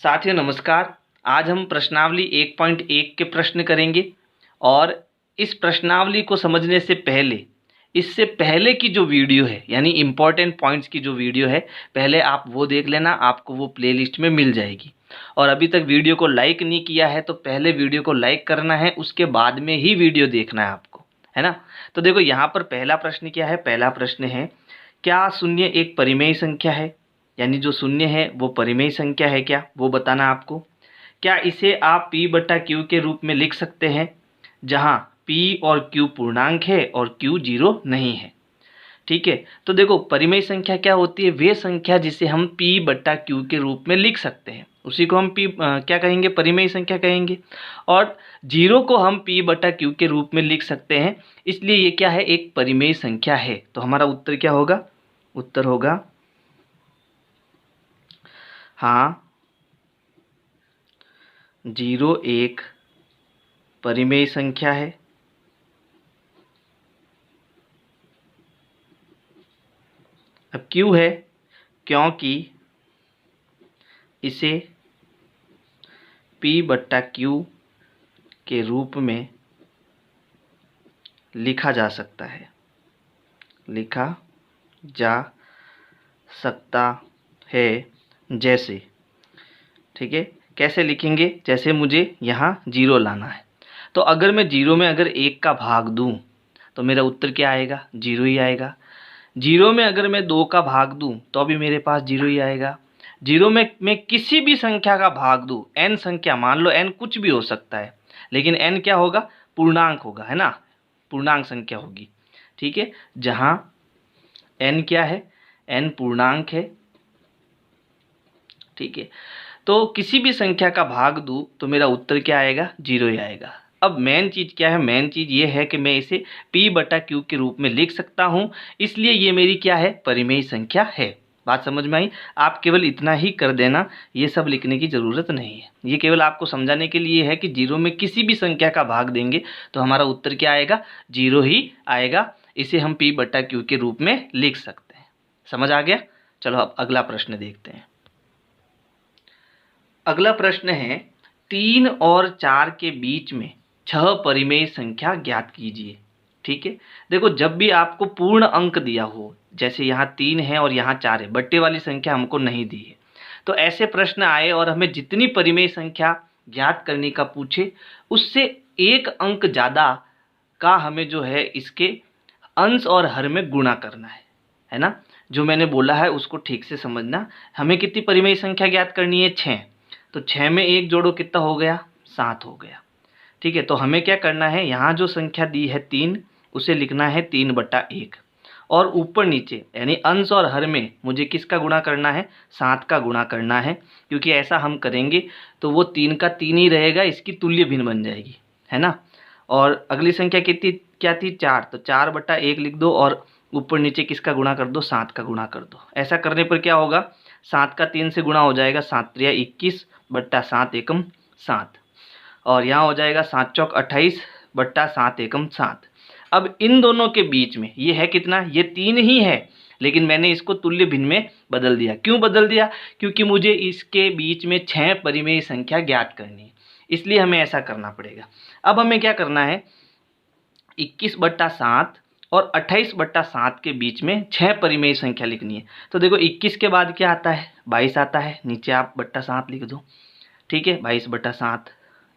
साथियों नमस्कार। आज हम प्रश्नावली 1.1 के प्रश्न करेंगे और इस प्रश्नावली को समझने से पहले इससे पहले की जो वीडियो है यानी इम्पॉर्टेंट पॉइंट्स की जो वीडियो है पहले आप वो देख लेना, आपको वो प्लेलिस्ट में मिल जाएगी। और अभी तक वीडियो को लाइक नहीं किया है तो पहले वीडियो को लाइक करना है, उसके बाद में ही वीडियो देखना है आपको, है ना। तो देखो यहाँ पर पहला प्रश्न क्या है। पहला प्रश्न है, क्या शून्य एक परिमेय संख्या है? यानी जो शून्य है वो परिमेय संख्या है क्या, वो बताना आपको। क्या इसे आप p बटा क्यू के रूप में लिख सकते हैं जहां p और q पूर्णांक है और q जीरो नहीं है। ठीक है, तो देखो परिमेय संख्या क्या होती है, वे संख्या जिसे हम p बटा क्यू के रूप में लिख सकते हैं उसी को हम क्या कहेंगे, परिमेय संख्या कहेंगे। और जीरो को हम p बटा क्यू के रूप में लिख सकते हैं, इसलिए ये क्या है, एक परिमेय संख्या है। तो हमारा उत्तर क्या होगा, उत्तर होगा हाँ, जीरो एक परिमेय संख्या है। अब क्यों है, क्योंकि इसे p बट्टा क्यू के रूप में लिखा जा सकता है, लिखा जा सकता है जैसे, ठीक है, कैसे लिखेंगे, जैसे मुझे यहाँ जीरो लाना है तो अगर मैं जीरो में अगर एक का भाग दूं तो मेरा उत्तर क्या आएगा, जीरो ही आएगा। जीरो में अगर मैं दो का भाग दूं तो अभी मेरे पास जीरो ही आएगा। जीरो में मैं किसी भी संख्या का भाग दूं, n संख्या, मान लो n कुछ भी हो सकता है, लेकिन n क्या होगा, पूर्णांक होगा, है ना, पूर्णांक संख्या होगी। ठीक है, जहां n क्या है, n पूर्णांक है। ठीक है, तो किसी भी संख्या का भाग दूं तो मेरा उत्तर क्या आएगा, जीरो ही आएगा। अब मेन चीज़ क्या है, मेन चीज़ ये है कि मैं इसे p बटा क्यू के रूप में लिख सकता हूं, इसलिए ये मेरी क्या है, परिमेय संख्या है। बात समझ में आई। आप केवल इतना ही कर देना, ये सब लिखने की ज़रूरत नहीं है। ये केवल आपको समझाने के लिए है कि जीरो में किसी भी संख्या का भाग देंगे तो हमारा उत्तर क्या आएगा, जीरो ही आएगा। इसे हम p बटा क्यू के रूप में लिख सकते हैं। समझ आ गया। चलो अब अगला प्रश्न देखते हैं। अगला प्रश्न है, 3 और 4 के बीच में 6 परिमेय संख्या ज्ञात कीजिए। ठीक है, देखो जब भी आपको पूर्ण अंक दिया हो, जैसे यहाँ 3 है और यहाँ 4 है, बट्टे वाली संख्या हमको नहीं दी है, तो ऐसे प्रश्न आए और हमें जितनी परिमेय संख्या ज्ञात करने का पूछे उससे एक अंक ज़्यादा का हमें जो है इसके अंश और हर में गुणा करना है ना। जो मैंने बोला है उसको ठीक से समझना। हमें कितनी परिमेय संख्या ज्ञात करनी है, 6। तो 6 में एक जोड़ो, कितना हो गया, 7 हो गया। ठीक है, तो हमें क्या करना है, यहाँ जो संख्या दी है 3, उसे लिखना है 3 बटा 1, और ऊपर नीचे यानी अंश और हर में मुझे किसका गुणा करना है, 7 का गुणा करना है। क्योंकि ऐसा हम करेंगे तो वो 3 का 3 ही रहेगा, इसकी तुल्य भिन्न बन जाएगी, है ना। और अगली संख्या कितनी क्या थी, 4, तो 4 बटा 1 लिख दो और ऊपर नीचे किसका गुणा कर दो, 7 का गुणा कर दो। ऐसा करने पर क्या होगा, 7 का 3 से गुणा हो जाएगा, 7 त्रिया 21 बट्टा 7 एकम 7, और यहाँ हो जाएगा 7 चौक 28 बट्टा 7 एकम 7। अब इन दोनों के बीच में ये है कितना, ये 3 ही है, लेकिन मैंने इसको तुल्य भिन्न में बदल दिया। क्यों बदल दिया, क्योंकि मुझे इसके बीच में 6 परिमेय संख्या ज्ञात करनी है, इसलिए हमें ऐसा करना पड़ेगा। अब हमें क्या करना है, 21 बट्टा 7 और 28 बट्टा 7 के बीच में 6 परिमेय संख्या लिखनी है। तो देखो 21 के बाद क्या आता है, 22 आता है, नीचे आप बट्टा 7 लिख दो। ठीक है, 22 बट्टा 7,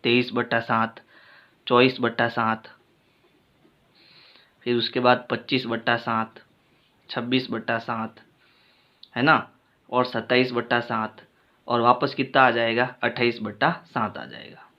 23 बट्टा 7, 24 बट्टा 7, फिर उसके बाद 25 बट्टा 7, 26 बट्टा 7, है ना, और 27 बट्टा 7, और वापस कितना आ जाएगा, 28 बट्टा 7 आ जाएगा।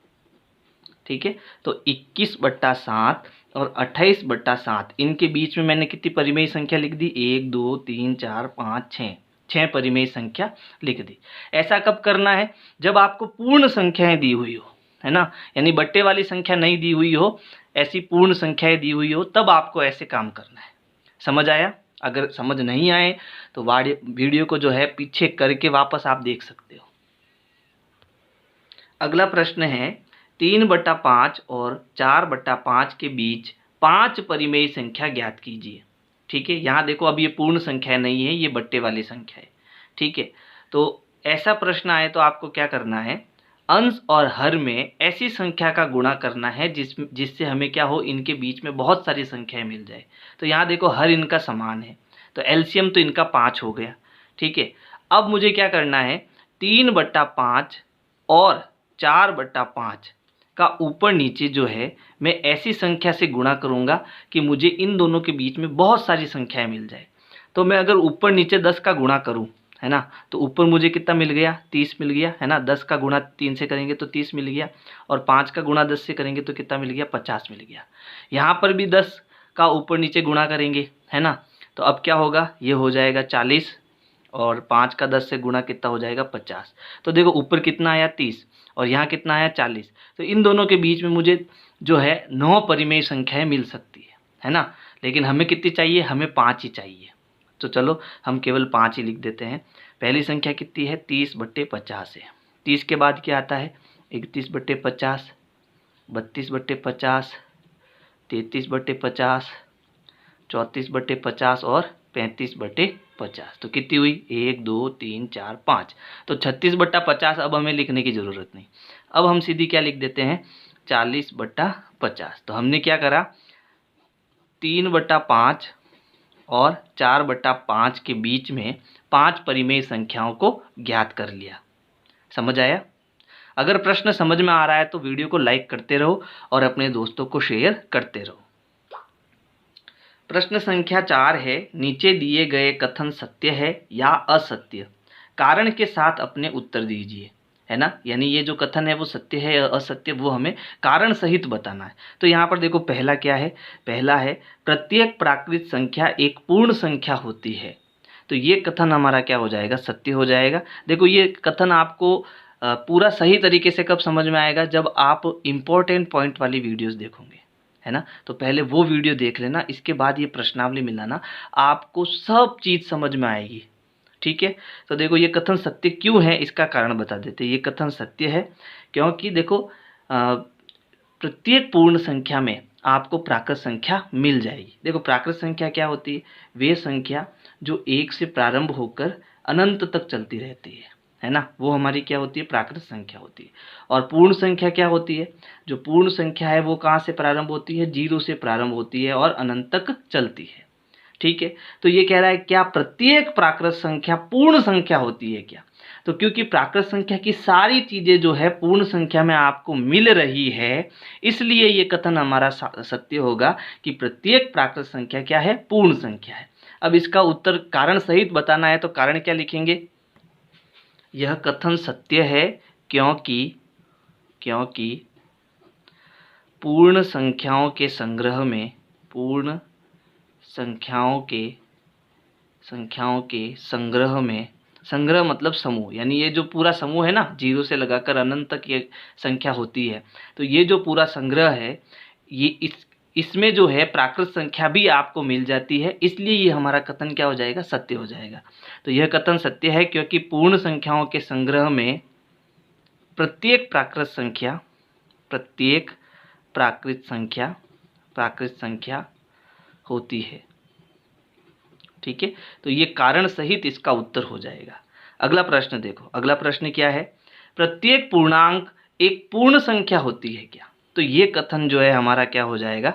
ठीक है, तो 21 बट्टा 7 और 28 बट्टा 7, इनके बीच में मैंने कितनी परिमेय संख्या लिख दी, 1 2 3 4 5 6, 6 परिमेय संख्या लिख दी। ऐसा कब करना है, जब आपको पूर्ण संख्याएं दी हुई हो, है ना, यानी बट्टे वाली संख्या नहीं दी हुई हो, ऐसी पूर्ण संख्याएं दी हुई हो, तब आपको ऐसे काम करना है। समझ आया। अगर समझ नहीं आए तो वीडियो को जो है पीछे करके वापस आप देख सकते हो। अगला प्रश्न है, 3 बट्टा 5 और 4 बट्टा 5 के बीच 5 परिमेय संख्या ज्ञात कीजिए। ठीक है, यहाँ देखो अब ये पूर्ण संख्या नहीं है, ये बट्टे वाली संख्या है। ठीक है, तो ऐसा प्रश्न आए तो आपको क्या करना है, अंश और हर में ऐसी संख्या का गुणा करना है जिससे हमें क्या हो, इनके बीच में बहुत सारी संख्याएं मिल जाए। तो यहाँ देखो हर इनका समान है, तो एलसीएम तो इनका 5 हो गया। ठीक है, अब मुझे क्या करना है, 3/5 और 4/5 का ऊपर नीचे जो है मैं ऐसी संख्या से गुणा करूँगा कि मुझे इन दोनों के बीच में बहुत सारी संख्याएं मिल जाए। तो मैं अगर ऊपर नीचे 10 का गुणा करूँ, है ना, तो ऊपर मुझे कितना मिल गया, 30 मिल गया, है ना। 10 का गुणा 3 से करेंगे तो 30 मिल गया, और 5 का गुणा 10 से करेंगे तो कितना मिल गया, 50 मिल गया। यहाँ पर भी 10 का ऊपर नीचे गुणा करेंगे, है ना, तो अब क्या होगा, ये हो जाएगा 40, और 5 का 10 से गुणा कितना हो जाएगा, 50। तो देखो ऊपर कितना आया, 30, और यहाँ कितना आया, 40। तो इन दोनों के बीच में मुझे जो है 9 परिमेय संख्याएं मिल सकती है ना। लेकिन हमें कितनी चाहिए, हमें 5 ही चाहिए। तो चलो हम केवल 5 ही लिख देते हैं। पहली संख्या कितनी है, 30/50 है। 30 के बाद क्या आता है, 31/50, 32/50, 33/50, 34/50 और 35/50। तो कितनी हुई, 1 2 3 4 5। तो 36/50 अब हमें लिखने की ज़रूरत नहीं। अब हम सीधी क्या लिख देते हैं, 40/50। तो हमने क्या करा, 3/5 और 4/5 के बीच में 5 परिमेय संख्याओं को ज्ञात कर लिया। समझ आया? अगर प्रश्न समझ में आ रहा है तो वीडियो को लाइक करते रहो और अपने दोस्तों को शेयर करते रहो। प्रश्न संख्या 4 है, नीचे दिए गए कथन सत्य है या असत्य, कारण के साथ अपने उत्तर दीजिए, है ना। यानी ये जो कथन है वो सत्य है या असत्य, वो हमें कारण सहित बताना है। तो यहाँ पर देखो पहला क्या है, पहला है प्रत्येक प्राकृत संख्या एक पूर्ण संख्या होती है। तो ये कथन हमारा क्या हो जाएगा, सत्य हो जाएगा। देखो ये कथन आपको पूरा सही तरीके से कब समझ में आएगा, जब आप इम्पोर्टेंट पॉइंट वाली वीडियोस देखोगे, है ना। तो पहले वो वीडियो देख लेना, इसके बाद ये प्रश्नावली मिलाना, आपको सब चीज़ समझ में आएगी। ठीक है, तो देखो ये कथन सत्य क्यों है, इसका कारण बता देते हैं। ये कथन सत्य है क्योंकि देखो प्रत्येक पूर्ण संख्या में आपको प्राकृत संख्या मिल जाएगी। देखो प्राकृत संख्या क्या होती है, वे संख्या जो 1 से प्रारंभ होकर अनंत तक चलती रहती है ना, वो हमारी क्या होती है, प्राकृत संख्या होती है। और पूर्ण संख्या क्या होती है, जो पूर्ण संख्या है वो कहाँ से प्रारंभ होती है, 0 से प्रारंभ होती है और अनंत तक चलती है। ठीक है, तो ये कह रहा है क्या प्रत्येक प्राकृत संख्या पूर्ण संख्या होती है क्या। तो क्योंकि प्राकृत संख्या की सारी चीजें जो है पूर्ण संख्या में आपको मिल रही है, इसलिए ये कथन हमारा सत्य होगा कि प्रत्येक प्राकृत संख्या क्या है, पूर्ण संख्या है। अब इसका उत्तर कारण सहित बताना है, तो कारण क्या लिखेंगे, यह कथन सत्य है क्योंकि पूर्ण संख्याओं के संग्रह में, पूर्ण संख्याओं के संग्रह में, संग्रह मतलब समूह, यानी ये जो पूरा समूह है ना, 0 से लगाकर अनंत तक ये संख्या होती है, तो ये जो पूरा संग्रह है, ये इसमें जो है प्राकृत संख्या भी आपको मिल जाती है, इसलिए ये हमारा कथन क्या हो जाएगा, सत्य हो जाएगा। तो यह कथन सत्य है क्योंकि पूर्ण संख्याओं के संग्रह में प्रत्येक प्राकृत संख्या होती है। ठीक है, तो ये कारण सहित इसका उत्तर हो जाएगा। अगला प्रश्न देखो, अगला प्रश्न क्या है, प्रत्येक पूर्णांक एक पूर्ण संख्या होती है क्या। तो ये कथन जो है हमारा क्या हो जाएगा,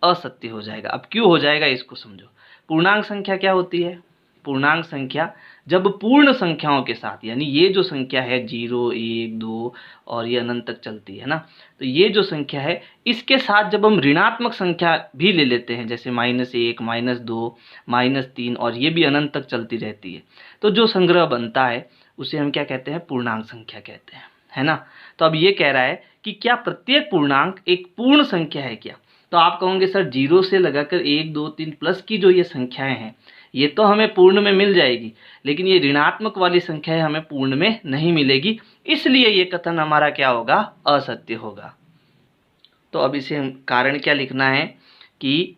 असत्य हो जाएगा। अब क्यों हो जाएगा इसको समझो। पूर्णांक संख्या क्या होती है, पूर्णांक संख्या जब पूर्ण संख्याओं के साथ, यानी ये जो संख्या है 0 1 2 और ये अनंत तक चलती है ना, तो ये जो संख्या है इसके साथ जब हम ऋणात्मक संख्या भी ले लेते हैं, जैसे -1 -2 -3, और ये भी अनंत तक चलती रहती है, तो जो संग्रह बनता है उसे हम क्या कहते हैं, पूर्णांक संख्या कहते हैं, है ना। तो अब ये कह रहा है कि क्या प्रत्येक पूर्णांक एक पूर्ण संख्या है क्या। तो आप कहोगे सर 0 से लगाकर 1 2 3 प्लस की जो ये संख्याएं हैं ये तो हमें पूर्ण में मिल जाएगी, लेकिन ये ऋणात्मक वाली संख्याएं हमें पूर्ण में नहीं मिलेगी, इसलिए ये कथन हमारा क्या होगा, असत्य होगा। तो अब इसे हम कारण क्या लिखना है कि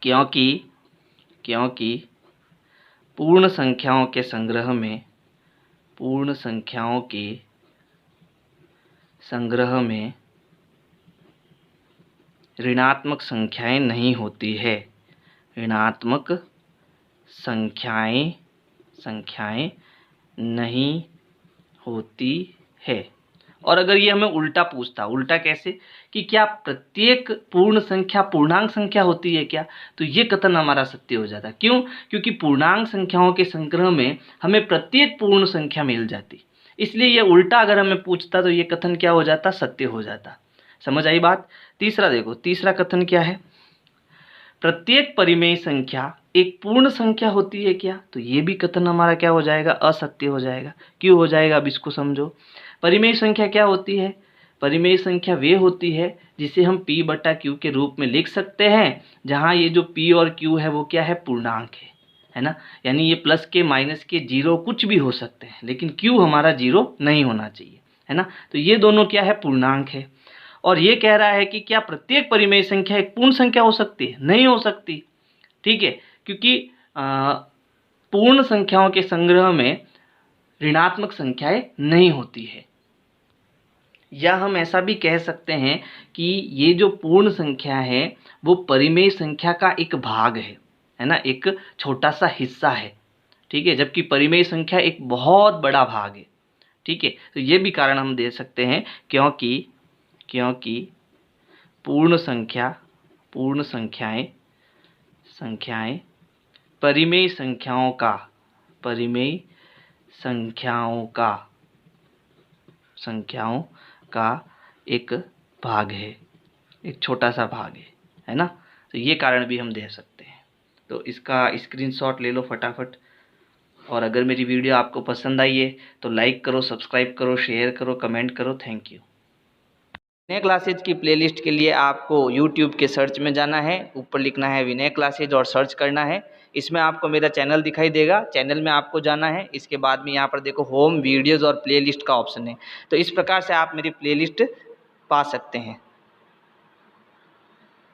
क्योंकि पूर्ण संख्याओं के संग्रह में ऋणात्मक संख्याएं नहीं होती है, ऋणात्मक संख्याएं नहीं होती है। और अगर ये हमें उल्टा पूछता, उल्टा कैसे, कि क्या प्रत्येक पूर्ण संख्या पूर्णांक संख्या होती है क्या, तो ये कथन हमारा सत्य हो जाता। क्यों? क्योंकि पूर्णांक संख्याओं के संग्रह में हमें प्रत्येक पूर्ण संख्या मिल जाती, इसलिए ये उल्टा अगर हमें पूछता तो ये कथन क्या हो जाता, सत्य हो जाता। समझ आई बात। तीसरा देखो, तीसरा कथन क्या है, प्रत्येक परिमेय संख्या एक पूर्ण संख्या होती है क्या, तो ये भी कथन हमारा क्या हो जाएगा, असत्य हो जाएगा। क्यों हो जाएगा, अब इसको समझो। परिमेय संख्या क्या होती है, परिमेय संख्या वे होती है जिसे हम p बटा q के रूप में लिख सकते हैं, जहाँ ये जो p और q है वो क्या है, पूर्णांक है ना। यानी ये प्लस के माइनस के जीरो कुछ भी हो सकते हैं, लेकिन q हमारा जीरो नहीं होना चाहिए, है ना। तो ये दोनों क्या है, पूर्णांक है। और ये कह रहा है कि क्या प्रत्येक परिमेय संख्या एक पूर्ण संख्या हो सकती है, नहीं हो सकती। ठीक है, क्योंकि पूर्ण संख्याओं के संग्रह में ऋणात्मक संख्याएं नहीं होती है। या हम ऐसा भी कह सकते हैं कि ये जो पूर्ण संख्या है वो परिमेय संख्या का एक भाग है ना, एक छोटा सा हिस्सा है। ठीक है, जबकि परिमेय संख्या एक बहुत बड़ा भाग है। ठीक है, तो ये भी कारण हम दे सकते हैं, क्योंकि पूर्ण संख्याएं परिमेय संख्याओं का एक भाग है, एक छोटा सा भाग है ना। तो ये कारण भी हम दे सकते हैं। तो इसका स्क्रीनशॉट ले लो फटाफट। और अगर मेरी वीडियो आपको पसंद आई है तो लाइक करो, सब्सक्राइब करो, शेयर करो, कमेंट करो। Thank you. विनय क्लासेज की प्लेलिस्ट के लिए आपको YouTube के सर्च में जाना है, ऊपर लिखना है विनय क्लासेज और सर्च करना है। इसमें आपको मेरा चैनल दिखाई देगा, चैनल में आपको जाना है। इसके बाद में यहाँ पर देखो होम, वीडियोज़ और प्लेलिस्ट का ऑप्शन है। तो इस प्रकार से आप मेरी प्लेलिस्ट पा सकते हैं।